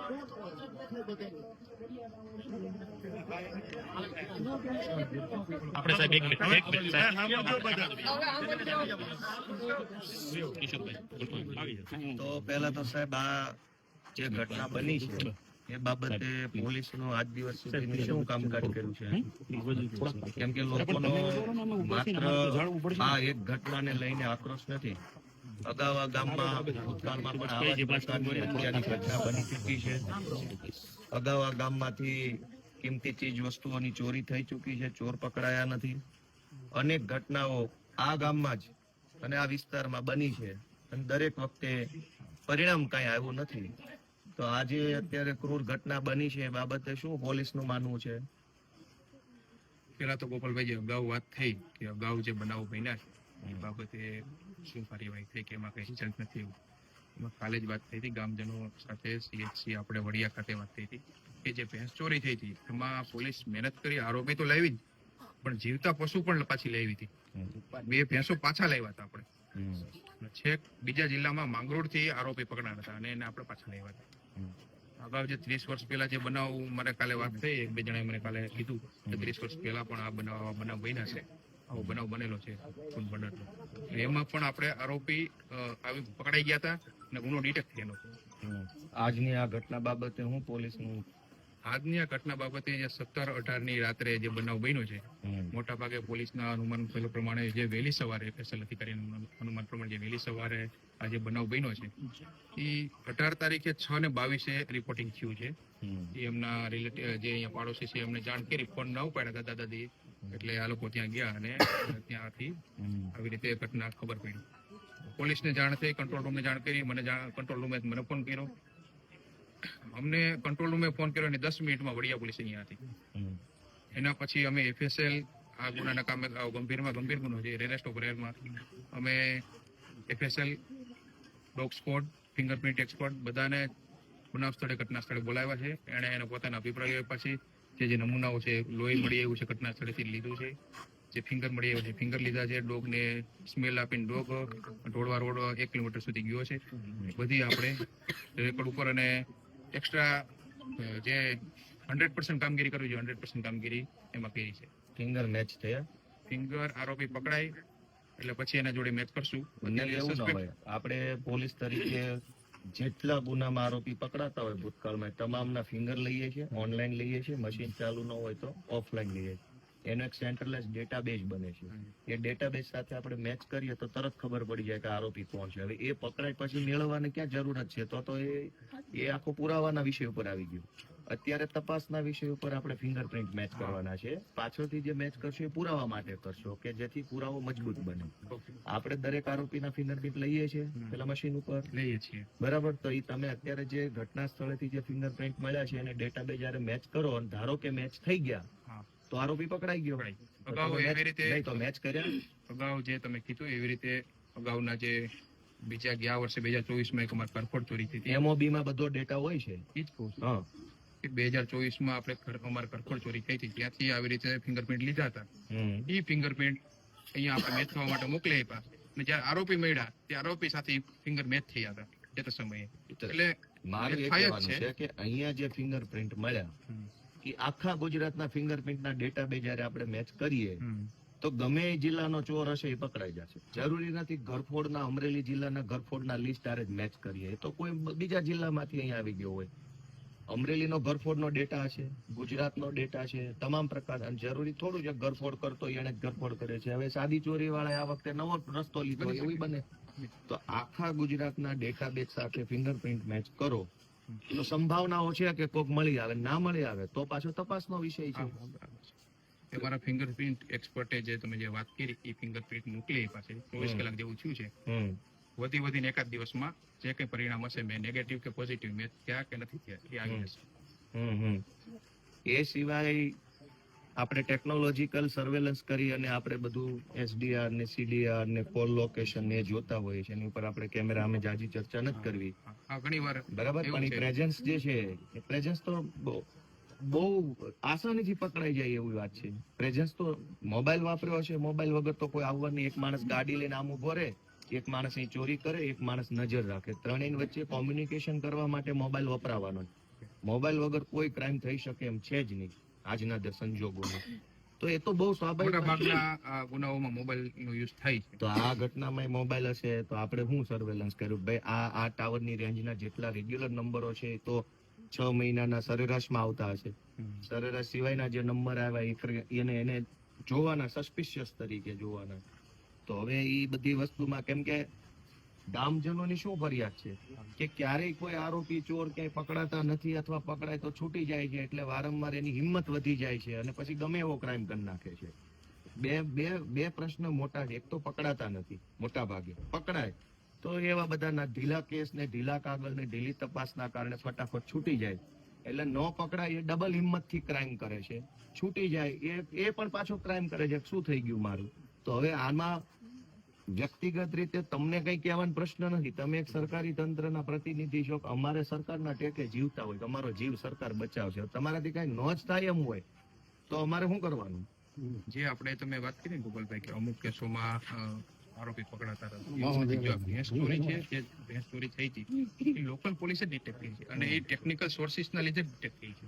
આપણે સાહેબ એક મિનિટ તો પહેલા તો સાહેબ આ જે ઘટના બની છે એ બાબતે પોલીસનું આજ દિવસ સુધી શું કામકાજ કર્યું છે? કેમ કે લોકોનો માત્ર આ એક ઘટનાને લઈને આક્રોશ નથી. અગાઉ આ ગામમાં ભૂતકાળમાં પણ આવા જ પ્રકારની હત્યાની ઘટના બની ચૂકી છે. અગાઉ આ ગામમાંથી કિંમતી ચીજ વસ્તુઓની ચોરી થઈ ચૂકી છે, ચોર પકડાયા નથી. અનેક ઘટનાઓ આ ગામમાં જ અને આ વિસ્તારમાં બની છે અને દરેક વખતે પરિણામ કઈ આવ્યું નથી. તો આજે અત્યારે ક્રૂર ઘટના બની છે એ બાબતે શું પોલીસનું માનવું છે? પેલા તો ગોપાલભાઈ અગાઉ વાત થઈ કે અગાઉ જે બનાવો બન્યા છે એ બાબતે શું કાર્યવાહી થઈ કે એમાં કઈ રિઝલ્ટ નથી એવું. એમાં કાલે જ વાત થઈ હતી ગામજનો સાથે CHC આપણે વડિયા ખાતે વાત થઈ હતી કે જે ભેંસ ચોરી થઈ હતી એમાં પોલીસ મહેનત કરી, આરોપી તો લાવી જ પણ જીવતા પશુ પણ પાછી લાવી હતી. 2 ભેંસો પાછા લાવ્યા હતા આપણે. છેક બીજા જિલ્લામાં માંગરોળ થી આરોપી પકડાયા હતા અને એને આપણે પાછા લાવ્યા હતા. અગાઉ જે 30 વર્ષ પહેલા જે બનાવ મારે કાલે વાત થઈ, એક બે જણાએ મને કાલે કીધું કે 30 વર્ષ પહેલા પણ આ બનાવ બન્યા છે, આવો બનાવ બનેલો છે ખૂન બનેલો. એમાં પણ આપણે આરોપી આવી પકડાઈ ગયા હતા અને ગુનો ડિટેક્ટ થયેલો. આજની આ ઘટના બાબતે હું પોલીસનું આજની આ ઘટના બાબતે જે 17-18 ની રાત્રે જે બનાવ બન્યો છે, મોટા ભાગે પોલીસના અનુમાન પ્રમાણે જે વહેલી સવારે સ્પેશિયલ અધિકારીના અનુમાન પ્રમાણે જે વહેલી સવારે આ જે બનાવ બન્યો છે એ 18 તારીખે 6:22 રિપોર્ટિંગ થયું છે. એ એમના રિલેટિવ જે અહીંયા પાડોશી છે એમને જાણ કરી, ફોન ના ઉપાડ્યા દાદા દાદી, એટલે આ લોકો ત્યાં ગયા અને ત્યાંથી આવી રીતે ઘટના ખબર પડી. પોલીસને જાણ થઈ, કંટ્રોલ રૂમને જાણ કરી, કંટ્રોલ રૂમે મને ફોન કર્યો. અમને કંટ્રોલ રૂમે ફોન કર્યો અને 10 મિનિટમાં વડિયા પોલીસ અહીંયા હતી. એના પછી અમે FSL આ ગુનાના કામે ગંભીર ગુનો છે રેરેસ્ટ ઓફ રેરમાં અમે FSL, dog squad, fingerprint expert બધાને બનાવ સ્થળે ઘટના સ્થળે બોલાવ્યા છે. એણે એના પોતાના અભિપ્રાય પછી જે નમૂનાઓ છે, લોહી મળી આવ્યું છે ઘટના સ્થળેથી લીધું છે, જે ફિંગર મળી આવ્યું છે ફિંગર લીધા છે, ડોગને સ્મેલ આપીને ડોગ ઢોળવા રોડ 1 કિલોમીટર સુધી ગયો છે. બધી આપણે રેકોર્ડ ઉપર અને એક્સ્ટ્રા જે 100% કામગીરી કરવી જોઈએ 100% કામગીરી એમાં કરી છે. ફિંગર મેચ થયા, ફિંગર આરોપી પકડાય એટલે પછી એના જોડે મેચ કરશું. આપણે પોલીસ તરીકે જેટલા ગુનામાં આરોપી પકડાતા હોય ભૂતકાળમાં તમામના ફિંગર લઈએ છીએ, ઓનલાઈન લઈએ છીએ, મશીન ચાલુ ન હોય તો ઓફલાઈન લઈએ છીએ. એનો એક સેન્ટ્રલાઇઝ ડેટાબેઝ બને છે. એ ડેટાબેઝ સાથે આપણે મેચ કરીએ તો તરત ખબર પડી જાય કે આરોપી કોણ છે. હવે એ પકડાય પછી મેળવવાની ક્યાં જરૂરત છે? તો એ આખો પુરાવાના વિષય ઉપર આવી ગયું. અત્યારે તપાસના વિષય ઉપર આપણે ફિંગરપ્રિન્ટ મેચ કરવાના છે. પાછળથી જે મેચ કરશો એ પુરાવા માટે કરશો કે જેથી પુરાવો મજબૂત બને. આપણે દરેક આરોપીના ફિંગરપ્રિન્ટ લઈએ છીએ પેલા મશીન ઉપર લઈએ છીએ, બરાબર? તો એ તમે અત્યારે જે ઘટના સ્થળેથી જે ફિંગરપ્રિન્ટ મળ્યા છે એને ડેટાબેઝ જયારે મેચ કરો અને ધારો કે મેચ થઈ ગયા તો આરોપી પકડાઈ ગયો. અગાઉ એવી રીતે તો મેચ કર્યા. અગાઉ જે તમે કીધું એવી રીતે અગાઉના જે બીજા ગયા વર્ષે 2024 એક અમારે કરફોડ ચોરી થઈ હતી. MOB માં બધો ડેટા હોય છે. એ જ કહું છું. 2024 આપણે અમારે કરફોડ ચોરી થઈ હતી, ત્યાંથી આવી રીતે ફિંગરપ્રિન્ટ લીધા હતા. એ ફિંગરપ્રિન્ટ અહીંયા આપણે મેચ થવા માટે મોકલી આપ્યા અને જયારે આરોપી મળ્યા ત્યારે આરોપી સાથે ફિંગર મેચ થયા હતા તે તો સમયે. એટલે મારું એ કહેવાનું છે કે અહીંયા જે ફિંગરપ્રિન્ટ મળ્યા એ આખા ગુજરાતના ફિંગરપ્રિન્ટના ડેટાબેઝ જયારે આપણે મેચ કરીએ તો ગમે એ જિલ્લાનો ચોર હશે એ પકડાઈ જશે. જરૂરી નથી ગરફોડના, અમરેલી જિલ્લાના ગરફોડના લિસ્ટ આરે જ મેચ કરીએ તો કોઈ બીજા જિલ્લામાંથી અહીંયા આવી ગયો હોય. અમરેલીનો ગરફોડનો ડેટા છે, ગુજરાતનો ડેટા છે, તમામ પ્રકાર. જરૂરી થોડું છે ગરફોડ કરતો એને જ ગરફોડ કરે છે. હવે સાદી ચોરી વાળા આ વખતે નવો રસ્તો લીધો એવું બને. તો આખા ગુજરાતના ડેટાબેઝ સાથે ફિંગરપ્રિન્ટ મેચ કરો તો સંભાવનાઓ છે કે કોક મળી આવે, ના મળી આવે તો પાછો તપાસનો વિષય છે. તમારા ફિંગરપ્રિન્ટ એક્સપર્ટે જે તમે જે વાત કરી એ ફિંગરપ્રિન્ટ મોકલી પાસે 24 કલાક જેવું થયું છે. વધીને એકાદ દિવસમાં જે કઈ પરિણામ હશે મેં નેગેટિવ કે પોઝિટિવ મેં થયા કે નથી થયા એ આવી જશે. એ સિવાય આપણે ટેકનોલોજીકલ સર્વેલન્સ કરી અને આપણે બધું SDR ને CDR ને કોલ લોકેશન ને જોતા હોઈએ છીએ. એની ઉપર આપણે કેમેરા અમે જાજી ચર્ચા નથી કરવી ઘણી વાર, બરાબર? પણ એ પ્રેઝન્સ જે છે એ પ્રેઝન્સ તો બહુ આસાનીથી પકડાઈ જાય એવી વાત છે. પ્રેઝન્સ તો મોબાઈલ વાપર્યો હશે, મોબાઈલ વગર તો કોઈ આવવાની. એક માણસ ગાડી લઈને આમ ઉભો રહે, એક માણસ અહીં ચોરી કરે, એક માણસ નજર રાખે, ત્રણેય વચ્ચે કોમ્યુનિકેશન કરવા માટે મોબાઈલ વપરાવાનો. મોબાઈલ વગર કોઈ ક્રાઇમ થઈ શકે એમ છે જ નહીં આજના સંજોગોમાં. તો એ તો બહુ મોટા સ્વાભાવિક. ભાગના આ ગુનાઓમાં મોબાઈલનો યુઝ થાય છે. તો આ ઘટનામાં મોબાઈલ હશે તો આપણે શું સર્વેલન્સ કર્યું ભાઈ? આ ટાવરની રેન્જના જેટલા રેગ્યુલર નંબરો છે એ તો 6 મહિનાના સરેરાશમાં આવતા હશે. સરેરાશ સિવાયના જે નંબર આવ્યા એને જોવાના, સસ્પિશિયસ તરીકે જોવાના. તો હવે એ બધી વસ્તુમાં કેમ કે ગામજનોની શું ફરિયાદ છે કે ક્યારેય કોઈ આરોપી ચોર ક્યાંય પકડાતા નથી અથવા પકડાય તો છૂટી જાય છે, એટલે વારંવાર એની હિંમત વધી જાય છે અને પછી ગમે એવો ક્રાઇમ કરી નાખે છે. બે પ્રશ્ન મોટા છે. એક તો પકડાતા નથી, મોટા ભાગે પકડાય તો એવા બધાના ઢીલા કેસ ને ઢીલા કાગળ ને ઢીલી તપાસના કારણે ફટાફટ છૂટી જાય. એટલે ન પકડાય એ ડબલ હિંમતથી ક્રાઇમ કરે છે, છૂટી જાય એ પણ પાછો ક્રાઇમ કરે છે. શું થઈ ગયું મારું? તો હવે આમાં વ્યક્તિગત રીતે તમને કઈ કહેવાનો પ્રશ્ન નથી. તમે એક સરકારી તંત્રના પ્રતિનિધિ છો, અમારે સરકારના ટેકે જીવતા હોય, તમારો જીવ સરકાર બચાવશે. તમારાથી કઈ ન જ થાય એમ હોય તો અમારે શું કરવાનું? જે આપણે તમે વાત કરી ને ગોપાલભાઈ કે અમુક કેસોમાં આરોપી પકડાતા નથી. જો ભેંસ ચોરી છે, જે ભેંસ ચોરી થઈ હતી એ લોકલ પોલીસે ડિટેક્ટ કરી છે અને એ ટેકનિકલ સોર્સિસના લીધે ડિટેક્ટ થઈ છે.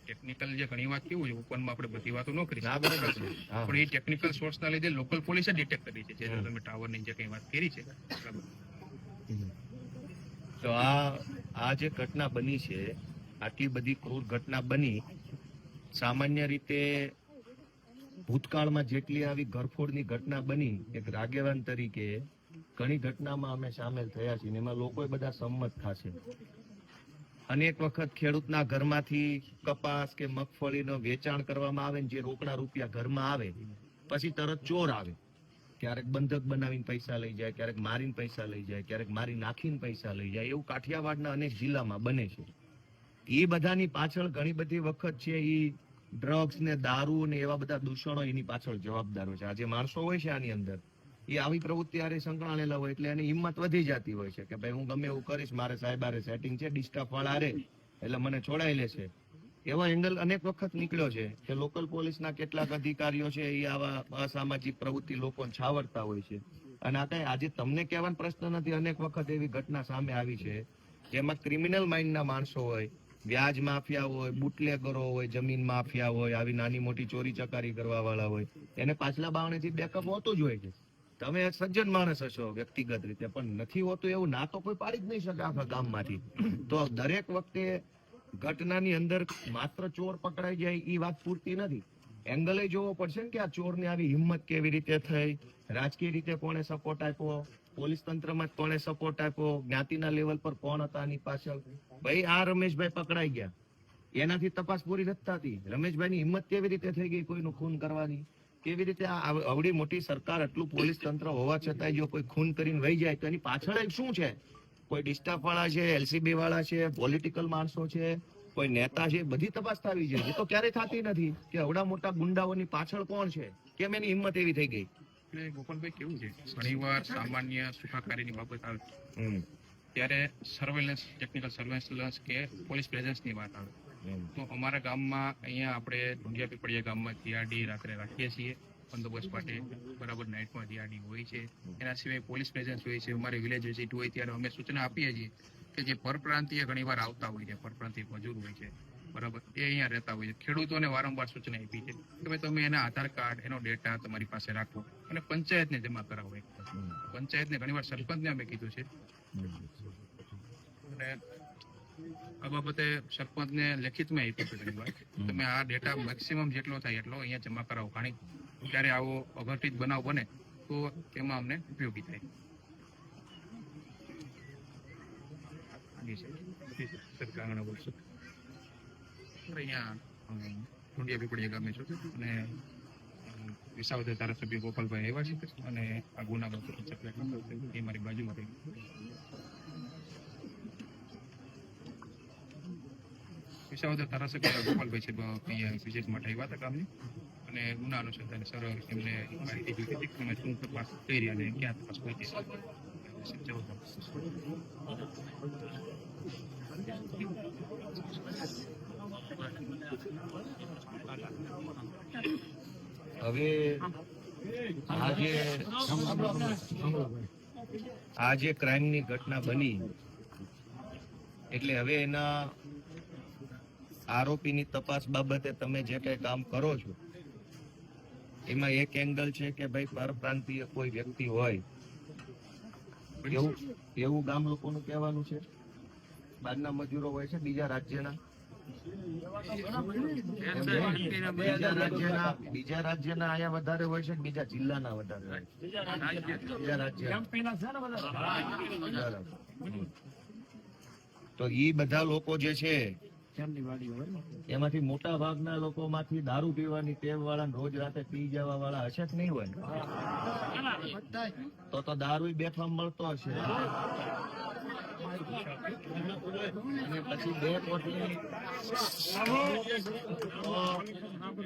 ટેકનિકલ જે ઘણી વાત કેવું છે, ઓપનમાં આપણે બધી વાતો ન કરી પણ એ ટેકનિકલ સોર્સના લીધે લોકલ પોલીસે ડિટેક્ટ કરી છે. જે તમે ટાવરની જે કઈ વાત કરી છે બરાબર. તો આ જે ઘટના બની છે, આટલી બધી ક્રૂર ઘટના બની, સામાન્ય રીતે ભૂતકાળમાં જેટલી આવી ઘરફોડની ઘટના બની, એક આગેવાન તરીકે ઘણી ઘટનામાં અમે સામેલ થયા છીએ. એમાં લોકો બધા સંમત થશે. અનેક વખત ખેડૂતના ઘરમાંથી કપાસ કે મગફળીનો વેચાણ કરવામાં આવે ને જે રોકડા રૂપિયા ઘરમાં આવે પછી તરત ચોર આવે. ક્યારેક બંધક બનાવીને પૈસા લઈ જાય, ક્યારેક મારીને પૈસા લઈ જાય, ક્યારેક મારી નાખીને પૈસા લઈ જાય. એવું કાઠિયાવાડના અનેક જિલ્લામાં બને છે. એ બધાની પાછળ ઘણી બધી વખત છે એ ડ્રગ્સ ને દારૂ ને એવા બધા દૂષણો એની પાછળ જવાબદારો છે. આ જે માણસો હોય છે આની અંદર એ આવી પ્રવૃત્તિ આરે સંકળાયેલા હોય એટલે એની હિંમત વધી જતી હોય છે કે ભાઈ હું ગમે એવું કરીશ, મારે સાહેબ આરે સેટિંગ છે, ડિસ્ટાફ વાળા રે એટલે મને છોડાઈ લેશે. એવો એંગલ અનેક વખત નીકળ્યો છે કે લોકલ પોલીસના કેટલાક અધિકારીઓ છે એ આવા અસામાજિક પ્રવૃત્તિ લોકોને છાવરતા હોય છે. અને આ કઈ આજે તમને કહેવાનો પ્રશ્ન નથી, અનેક વખત એવી ઘટના સામે આવી છે જેમાં ક્રિમિનલ માઇન્ડના માણસો હોય, વ્યાજ માફિયા હોય, બુટલેગરો હોય, જમીન માફિયા હોય, આવી નાની મોટી ચોરી ચકારી કરવા વાળા હોય, એને પાછલા બાવણેથી બેકઅપ હોતું જ હોય છે. તમે સજ્જન માણસ હશો વ્યક્તિગત રીતે, પણ નથી હોતું એવું ના તો કોઈ પાડી જ નહીં શકે આખા ગામમાંથી. તો દરેક વખતે ઘટનાની અંદર માત્ર ચોર પકડાઈ જાય એ વાત પૂરતી નથી. એંગલે જોવો પડશે ને કે આ ચોરની આવી હિંમત કેવી રીતે થઈ, રાજકીય રીતે કોણે સપોર્ટ આપ્યો, પોલીસ તંત્રમાં કોણે સપોર્ટ આપ્યો, જ્ઞાતિના લેવલ પર કોણ હતા આની પાછળ. ભાઈ આ રમેશભાઈ પકડાઈ ગયા, એનાથી તપાસ પૂરી નથી થતી. રમેશભાઈની હિંમત કેવી રીતે થઈ ગઈ કોઈનું ખૂન કરવાની? કેવી રીતે આવડી મોટી સરકાર, આટલું પોલીસ તંત્ર હોવા છતાંય જો કોઈ ખૂન કરીને વહી જાય તો એની પાછળ શું છે? કોઈ ડિસ્ટાફ વાળા છે, એલસીબી વાળા છે, પોલિટિકલ માણસો છે, કોઈ નેતા છે, બધી તપાસ થવી જોઈએ. એ તો ક્યારેય થતી નથી કે આવડા મોટા ગુંડાઓની પાછળ કોણ છે, કેમ એની હિંમત એવી થઈ ગઈ. એટલે ગોપાલભાઈ કેવું છે, ઘણીવાર સામાન્ય સુખાકારીની બાબત આવે ત્યારે સર્વેલન્સ, ટેકનિકલ સર્વેલન્સ કે પોલીસ પ્રેઝન્સની વાત આવે તો અમારા ગામમાં અહીંયા આપણે ઢુંડિયા પીપળિયા ગામમાં જીઆરડી રાત્રે રાખીએ છીએ બંદોબસ્ત માટે. બરાબર, નાઇટમાં જીઆરડી હોય છે. એના સિવાય પોલીસ પ્રેઝન્સ હોય છે. અમારે વિલેજ વિઝિટ હોય ત્યારે અમે સૂચના આપીએ છીએ કે જે પરપ્રાંતીય ઘણીવાર આવતા હોય છે, પરપ્રાંતીય મજૂર હોય છે બરાબર, એ અહીંયા રહેતા હોય છે. ખેડૂતોને વારંવાર સૂચના આપી છે કે ભાઈ તમે એના આધાર કાર્ડ, એનો ડેટા તમારી પાસે રાખો અને પંચાયતને જમા કરાવો. પંચાયતને ઘણીવાર સરપંચને અમે કીધું છે અને આ બાબતે સરપંચને લેખિતમાં આપ્યું છે ઘણીવાર તમે આ ડેટા મેક્સિમમ જેટલો થાય એટલો અહીંયા જમા કરાવો. ઘણી ત્યારે આવો અઘટિત બનાવ બને તો તેમાં અમને ઉપયોગી થાય. સરકારના વર્ષો અહીંયા ઢુંડિયા પીપળિયા ગામે છું અને વિસાવદર ધારાસભ્ય ગોપાલભાઈ આવ્યા છે અને આ ગુના બાબતે એ મારી બાજુમાં રહી. વિસાવદર ધારાસભ્ય ગોપાલભાઈ છે અહીંયા વિઝિટ માટે આવ્યા હતા ગામની અને ગુના અનુસંધાને સર એમને માહિતી જોઈતી હતી કે તમે શું તપાસ કરી અને ક્યાં તપાસ પહોંચી હવે આ જે ક્રાઇમની ઘટના બની એટલે હવે એના આરોપીની તપાસ બાબતે તમે જે કઈ કામ કરો છો એમાં એક એંગલ છે કે ભાઈ પરપ્રાંતીય કોઈ વ્યક્તિ હોય એવું ગામ લોકોનું કહેવાનું છે. બહારના મજૂરો હોય છે બીજા રાજ્યના, બીજા રાજ્યના અહીંયા વધારે હોય છે, બીજા જિલ્લાના વધારે હોય છે, બીજા રાજ્ય. તો ઈ બધા લોકો જે છે એમાંથી મોટા ભાગના લોકો માંથી દારૂ પીવાની ટેવ વાળા, રોજ રાતે પી જવા વાળા હશે કે નહીં હોય? તો દારૂ બેઠવા મળતો હશે. અને પછી 2 કોટલી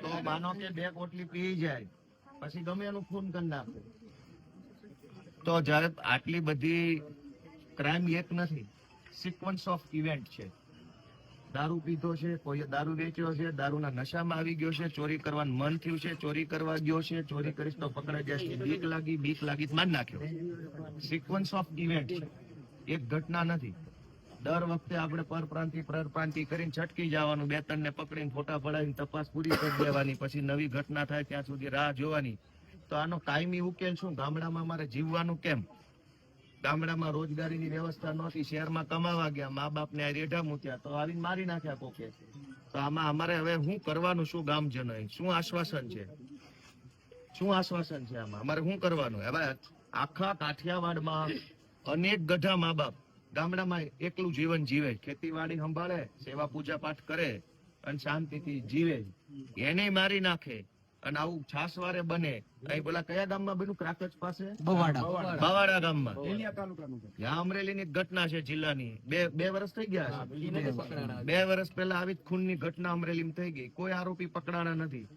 તો માનો કે 2 કોટલી પી જાય પછી ગમે એનું ખૂન કરી નાખે. તો જયારે આટલી બધી ક્રાઇમ એક નથી, સિક્વન્સ ઓફ ઇવેન્ટ છે. દારૂ પીધો છે, કોઈ દારૂ વેચ્યો છે, દારૂના નશામાં આવી ગયો છે, ચોરી કરવાનું મન થયું છે, ચોરી કરવા ગયો છે, ચોરી કરીશ તો પકડાઈ જશે, બીક લાગી માર નાખ્યો. સિક્વન્સ ઓફ ઇવેન્ટ છે, એક ઘટના નથી. દર વખતે આપણે પરપ્રાંતિ કરીને છટકી જવાનું, 2-3 ને પકડીને ફોટા પડાવીને તપાસ પૂરી કરી દેવાની, પછી નવી ઘટના થાય ત્યાં સુધી રાહ જોવાની. તો આનો કાયમી ઉકેલ શું? ગામડામાં અમારે જીવવાનું કેમ? ગામડામાં રોજગારીની વ્યવસ્થા નહોતી, શહેરમાં કમાવા ગયા, મા બાપને રેઢા મૂક્યા તો આવીને મારી નાખ્યા કોકે. તો આમાં અમારે હવે શું કરવાનું? શું ગામજનોએ શું આશ્વાસન છે? શું આશ્વાસન છે આમાં? અમારે શું કરવાનું? હવે આખા કાઠિયાવાડમાં અનેક ગઢા મા બાપ ગામડામાં એકલું જીવન જીવે, ખેતીવાડી સંભાળે, સેવા પૂજા પાઠ કરે અને શાંતિથી જીવે, એને મારી નાખે. અને આવું છાસવારે બને. અહીં પેલા કયા ગામમાં બન્યું? ક્રાકચ પાસે બવાડા ગામમાં. ત્યાં અમરેલીની ઘટના છે જિલ્લાની. બે વર્ષ થઈ ગયા છે. 2 વર્ષ પહેલા આવી ખૂનની ઘટના અમરેલીમાં થઈ ગઈ, કોઈ આરોપી પકડાણા નથી.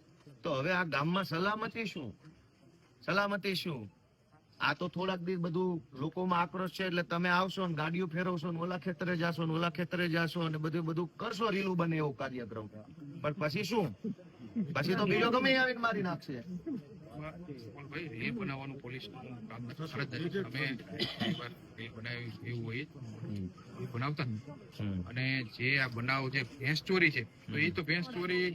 તો હવે આ ગામમાં સલામતી શું? સલામતી શું? આ તો થોડાક દિવસ બધું લોકોમાં આક્રોશ છે એટલે તમે આવશો ને ગાડીઓ ફેરવશો ને ઓલા ખેતરે જાશો ને ઓલા ખેતરે જાશો અને બધું કરશો, રીલું બને એવો કાર્યક્રમ. પણ પછી શું? પછી તો બીજો ગમે આવીને મારી નાખશે. એ બનાવવાનું પોલીસનું કામ ફરજ નથી. અમે બનાવ્યું એવું હોય બનાવતા અને જે આ બનાવ જે ભેંસ ચોરી છે તો એ તો ભેંસ ચોરી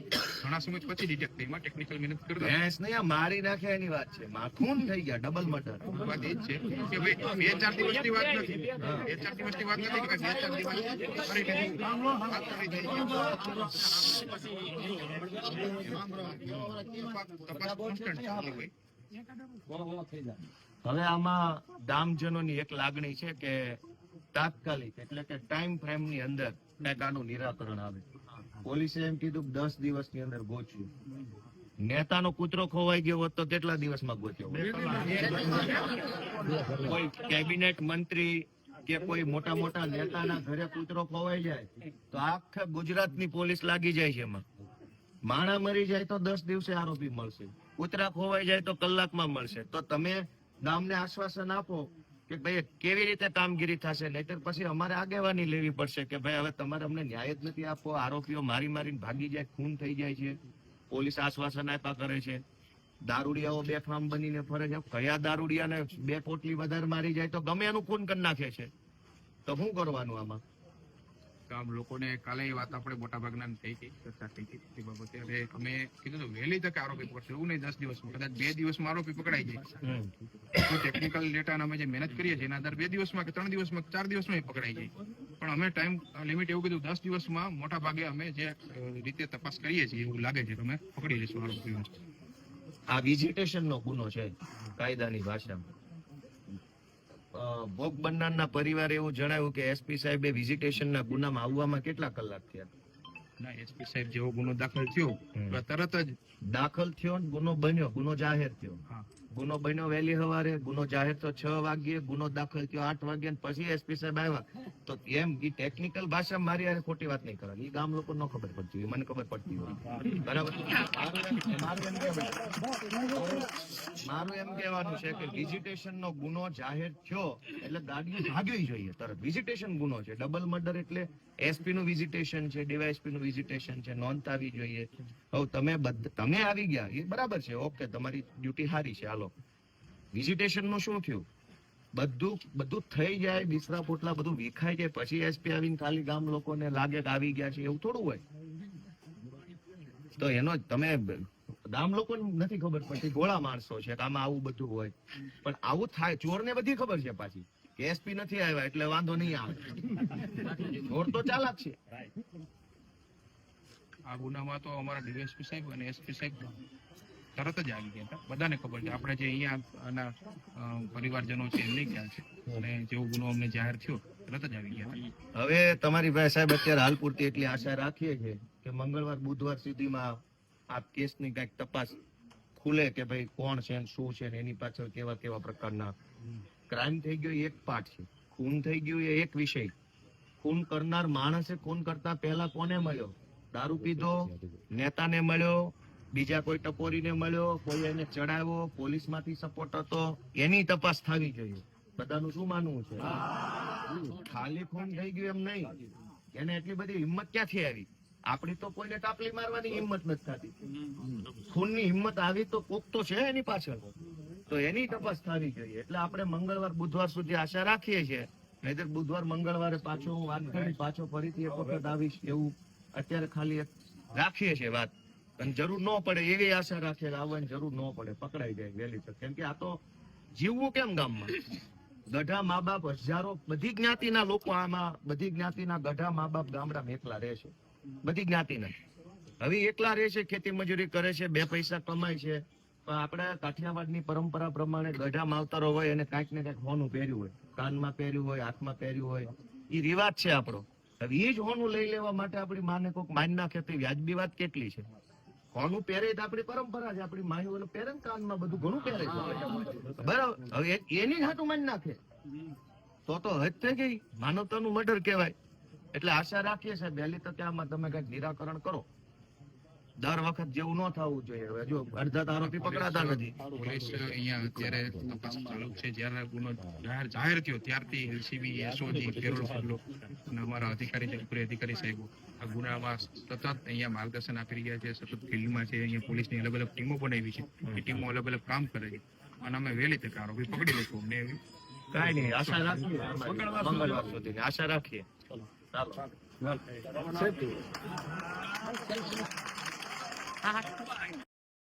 ઘણા સમય પછી ડિટેક્ટ થઈ, ટેકનિકલ મહેનત કરતા. ભેંસ નહીં, આ મારી નાખે એની વાત છે. માખૂન થઈ ગયા, ડબલ મર્ડર. વાત એ જ છે કે ભાઈ 2-4 દિવસની વાત નથી, 2-4 દિવસની વાત નથી કે 2-4 દિવસ ફરી તપાસ કોન્સ્ટન્ટ ચાલુ હોય. હવે આમાં ગામજનોની એક લાગણી છે કે તાત્કાલિક એટલે કે ટાઈમ ફ્રેમ ની અંદર કંઈક આનું નિરાકરણ આવે. પોલીસે એમ કીધું 10 દિવસની અંદર ગોચ્યું. નેતાનો કૂતરો ખોવાઈ ગયો હોત તો કેટલા દિવસમાં ગોત્યો? કોઈ કેબિનેટ મંત્રી કે કોઈ મોટા નેતાના ઘરે કૂતરો ખોવાઈ જાય તો આખા ગુજરાતની પોલીસ લાગી જાય છે એમાં. માણા મરી જાય તો 10 દિવસે આરોપી મળશે, કૂતરા ખોવાઈ જાય તો કલાકમાં મળશે. તો તમે ગામને આશ્વાસન આપો કે ભાઈ કેવી રીતે કામગીરી થશે, નહીતર પછી અમારે આગેવાની લેવી પડશે કે ભાઈ હવે તમારે અમને ન્યાય જ નથી આપવો, આરોપીઓ મારીને ભાગી જાય, ખૂન થઈ જાય છે, પોલીસ આશ્વાસન આપ્યા કરે છે, દારૂડિયાઓ બેફામ બનીને ફરે છે. કયા દારૂડિયાને 2 કોટલી વધારે મારી જાય તો ગમે એનું ખૂન કરી નાખે છે. તો શું કરવાનું આમાં? ગામ લોકોને કાલે એ વાત આપણે મોટા ભાગના થઈ ગઈ, ચર્ચા થઈ ગઈ તે બાબતે. હવે અમે કીધું તો વહેલી તકે આરોપી પકડશે, એવું નહીં 10 દિવસમાં, કદાચ 2 દિવસમાં આરોપી પકડાઈ જાય. ટેકનિકલ ડેટા અમે જે મહેનત કરીએ છીએ એના આધારે 2 દિવસમાં કે 3 દિવસમાં 4 દિવસમાં પકડાઈ જાય. પણ અમે ટાઈમ લિમિટ એવું કીધું 10 દિવસમાં મોટા ભાગે અમે જે રીતે તપાસ કરીએ છીએ એવું લાગે છે કે અમે પકડી લઈશું આરોપીઓ. આ વિઝિટેશન નો ગુનો છે કાયદાની ભાષામાં. ભોગ બનનારના પરિવારે એવું જણાવ્યું કે એસપી સાહેબે વિઝિટેશનના ગુનામાં આવવામાં કેટલા કલાક થયા? ના, એસપી સાહેબ જેવો ગુનો દાખલ થયો તરત જ દાખલ થયો ને ગુનો બન્યો, ગુનો જાહેર થયો. ગુનો બન્યો વહેલી સવારે, ગુનો જાહેર તો 6 વાગ્યે, ગુનો દાખલ થયો 8 વાગ્યે, પછી એસપી સાહેબ આવ્યા. તો એમ ઈ ટેકનિકલ ભાષા મારી યાર ખોટી વાત નહીં કરવાની. ગામ લોકો ન ખબર પડતી હોય, મને ખબર પડતી હોય. બરાબર. મારું એમ કહેવાનું છે કે વિઝિટેશન નો ગુનો જાહેર થયો એટલે ગાડીઓ ભાગવી જોઈએ તરત. વિઝિટેશન ગુનો છે, ડબલ મર્ડર એટલે એસપી નું વિઝિટેશન છે, ડીવાયએસપી નું વિઝિટેશન છે, નોંધ આવી જોઈએ. હવે તમે આવી ગયા એ બરાબર છે, ઓકે, તમારી ડ્યુટી સારી છે, હાલો. વિઝિટેશન નું શું થયું? બધું થઈ જાય, બિસ્તરા પોટલા બધું વિખાઈ જાય, પછી એસપી આવીને ખાલી ગામ લોકોને લાગે કે આવી ગયા છે એવું થોડું હોય. તો એનો જ તમે ગામ લોકોને નથી ખબર પડતી, ભોળા માણસો છે કે આમાં આવું બધું હોય, પણ આવું થાય ચોરને બધી ખબર છે પાછી કે એસપી નથી આવ્યા એટલે વાંધો નહીં આવે. ચોર તો ચાલાક છે. આ ગુનામાં તો અમારા ડીએસપી સાહેબ અને એસપી સાહેબ તરત જ આવી ગયા હતા. બધાને ખબર છે, આપણે જે અહીંયા પરિવારજનો છે એમને ખ્યાલ છે, અને જેવો ગુનો અમને જાહેર થયો તરત જ આવી ગયા હતા. હવે તમારી ભાઈ સાહેબ અત્યારે હાલ પૂરતી એટલી આશા રાખીએ છીએ કે મંગળવાર બુધવાર સુધીમાં આ કેસની કઈક તપાસ ખુલે કે ભાઈ કોણ છે ને શું છે ને એની પાછળ કેવા કેવા પ્રકારના ક્રાઇમ થઈ ગયો એક પાર્ટ છે, ખૂન થઈ ગયું એ એક વિષય. ખૂન કરનાર માણસે ખૂન કરતા પહેલા કોને મળ્યો? દારૂ પીધો, નેતાને મળ્યો, બીજા કોઈ ટપોરીને મળ્યો, કોઈ એને ચડાવ્યો, પોલીસમાંથી સપોર્ટ હતો, એની તપાસ થવી જોઈએ. બધાનું શું માનવું છે? ખાલી ખૂન થઈ ગયું એમ નહીં, એને એટલી બધી હિંમત ક્યાંથી આવી? આપણી તો કોઈને ટાપલી મારવાની હિંમત નથી થતી. ખૂનની હિંમત આવી તો કોક તો છે એની પાછળ, તો એની તપાસ થવી જોઈએ. એટલે આપણે મંગળવાર બુધવાર સુધી આશા રાખીએ છીએ, નહીતર બુધવાર મંગળવારે પાછો હું વાત કરી પાછો ફરીથી એક વખત આવીશ એવું અત્યારે ખાલી એક રાખીએ છીએ વાત. અને જરૂર ન પડે એવી આશા રાખીએ કે આવવાની જરૂર ન પડે, પકડાઈ જાય વહેલી તક. કેમ કે આ તો જીવવું કેમ ગામમાં? ગઢા મા બાપ હજારો બધી જ્ઞાતિના લોકો આમાં, બધી જ્ઞાતિના ગઢા મા બાપ ગામડામાં એકલા રહે છે, બધી જ્ઞાતિના. હવે એકલા રહે છે, ખેતી મજૂરી કરે છે, બે પૈસા કમાય છે, પણ આપણે કાઠિયાવાડની પરંપરા પ્રમાણે ગઢા માવતરો હોય અને કાંઈક ને કાંઈક હોનું પહેર્યું હોય, કાનમાં પહેર્યું હોય, હાથમાં પહેર્યું હોય, એ રિવાજ છે આપણો. હવે એ જ હોનું લઈ લેવા માટે આપણી માને કોઈક માની નાખે તો વ્યાજબી વાત કેટલી છે? હોનું પહેરે તો આપણી પરંપરા છે, આપણી માહીઓને પહેરે ને કાનમાં બધું ઘણું પહેરે છે, બરાબર. હવે એની જ હાટું માની નાખે તો હદ થઈ ગઈ, માનવતાનું મર્ડર કહેવાય. એટલે આશા રાખીએ છે વહેલી તકે આમાં તમે કઈક નિરાકરણ કરો. દર વખત જેવું ન થવું જોઈએ. હવે જો અડધા આરોપી પકડાતા નથી. પોલીસ અહીંયા અત્યારે તપાસ ચાલુ છે. જ્યારે ગુનો જાહેર થયો ત્યારથી એલસીબી, એસઓજી, પેરોલ ફોલો અને અમારા અધિકારી છે, ઉપરી અધિકારી સાહેબો આ ગુનામાં સતત અહીંયા માર્ગદર્શન આપી રહ્યા છે, સતત ફિલ્ડમાં છે. અહીંયા પોલીસની અલગ અલગ ટીમો બનાવી છે, એ ટીમો અલગ અલગ કામ કરે છે, અને અમે વહેલી તકે આરોપી પકડી લઈશું. અમને એવી કાંઈ નહીં, આશા રાખીએ મંગળવાર સુધી આશા રાખીએ. ચાલો.